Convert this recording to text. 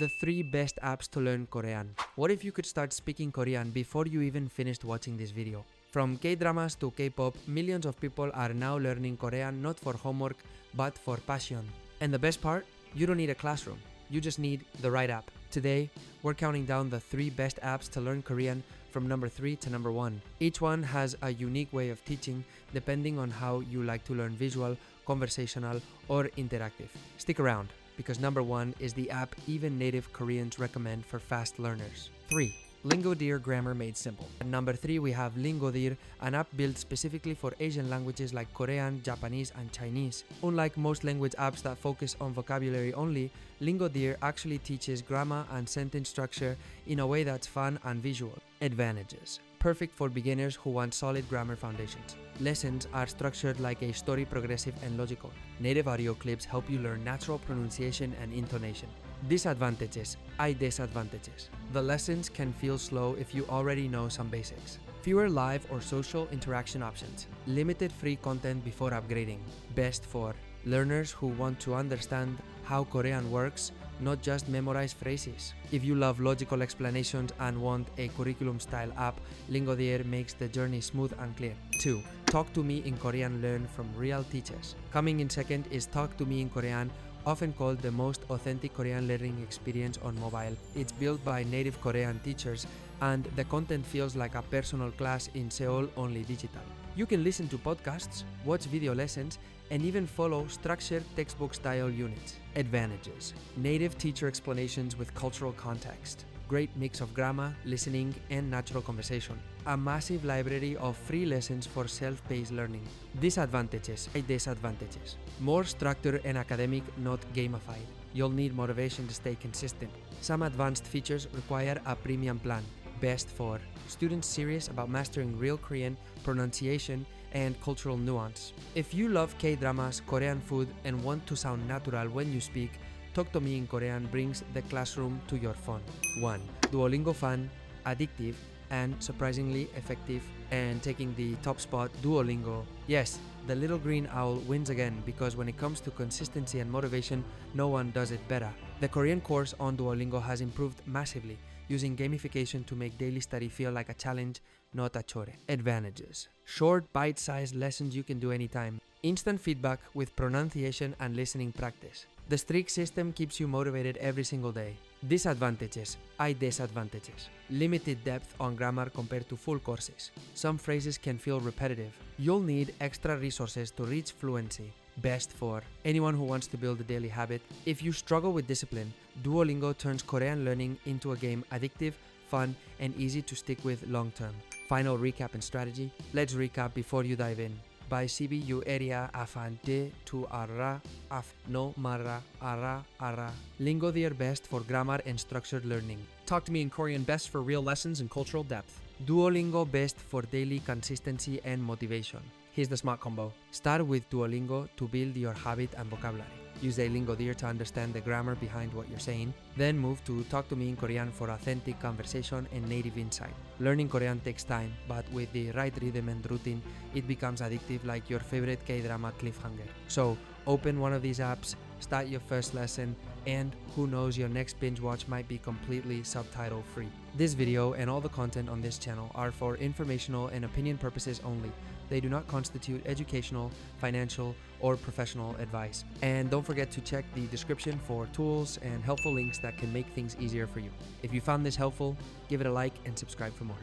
The 3 best apps to learn Korean. What if you could start speaking Korean before you even finished watching this video? From K-dramas to K-pop, millions of people are now learning Korean not for homework, but for passion. And the best part? You don't need a classroom. You just need the right app. Today, we're counting down the 3 best apps to learn Korean from number 3 to number 1. Each one has a unique way of teaching depending on how you like to learn visual, conversational, or interactive. Stick around, because number 1 is the app even native Koreans recommend for fast learners. 3. Lingodeer Grammar Made Simple. At number 3, we have Lingodeer, an app built specifically for Asian languages like Korean, Japanese, and Chinese. Unlike most language apps that focus on vocabulary only, Lingodeer actually teaches grammar and sentence structure in a way that's fun and visual. Advantages. Perfect for beginners who want solid grammar foundations. Lessons are structured like a story, progressive and logical. Native audio clips help you learn natural pronunciation and intonation. Disadvantages. Disadvantages. The lessons can feel slow if you already know some basics. Fewer live or social interaction options. Limited free content before upgrading. Best for learners who want to understand how Korean works, not just memorize phrases. If you love logical explanations and want a curriculum-style app, Lingodeer makes the journey smooth and clear. 2. Talk to Me in Korean Learn from real teachers. Coming in second is Talk to Me in Korean, often called the most authentic Korean learning experience on mobile. It's built by native Korean teachers, and the content feels like a personal class in Seoul, only digital. You can listen to podcasts, watch video lessons, and even follow structured textbook-style units. Advantages. Native teacher explanations with cultural context. Great mix of grammar, listening, and natural conversation. A massive library of free lessons for self-paced learning. Disadvantages. Disadvantages. More structured and academic, not gamified. You'll need motivation to stay consistent. Some advanced features require a premium plan. Best for students serious about mastering real Korean, pronunciation, and cultural nuance. If you love K-dramas, Korean food, and want to sound natural when you speak, Talk to Me in Korean brings the classroom to your phone. 1. Duolingo fun, addictive, and surprisingly effective. And taking the top spot, Duolingo. Yes, the little green owl wins again, because when it comes to consistency and motivation, no one does it better. The Korean course on Duolingo has improved massively, using gamification to make daily study feel like a challenge, not a chore. Advantages. Short, bite-sized lessons you can do anytime. Instant feedback with pronunciation and listening practice. The strict system keeps you motivated every single day. Disadvantages. Disadvantages. Limited depth on grammar compared to full courses. Some phrases can feel repetitive. You'll need extra resources to reach fluency. Best for anyone who wants to build a daily habit. If you struggle with discipline, Duolingo turns Korean learning into a game addictive, fun, and easy to stick with long term. Final recap and strategy. Let's recap before you dive in. By CB you area afan de tu ara af no mara ara ara. Lingodeer best for grammar and structured learning. Talk to Me in Korean best for real lessons and cultural depth. Duolingo best for daily consistency and motivation. Here's the smart combo. Start with Duolingo to build your habit and vocabulary. Use a Lingodeer to understand the grammar behind what you're saying. Then move to Talk to Me in Korean for authentic conversation and native insight. Learning Korean takes time, but with the right rhythm and routine, it becomes addictive like your favorite K-drama cliffhanger. So, open one of these apps, start your first lesson, and who knows, your next binge watch might be completely subtitle free. This video and all the content on this channel are for informational and opinion purposes only. They do not constitute educational, financial, or professional advice. And don't forget to check the description for tools and helpful links that can make things easier for you. If you found this helpful, give it a like and subscribe for more.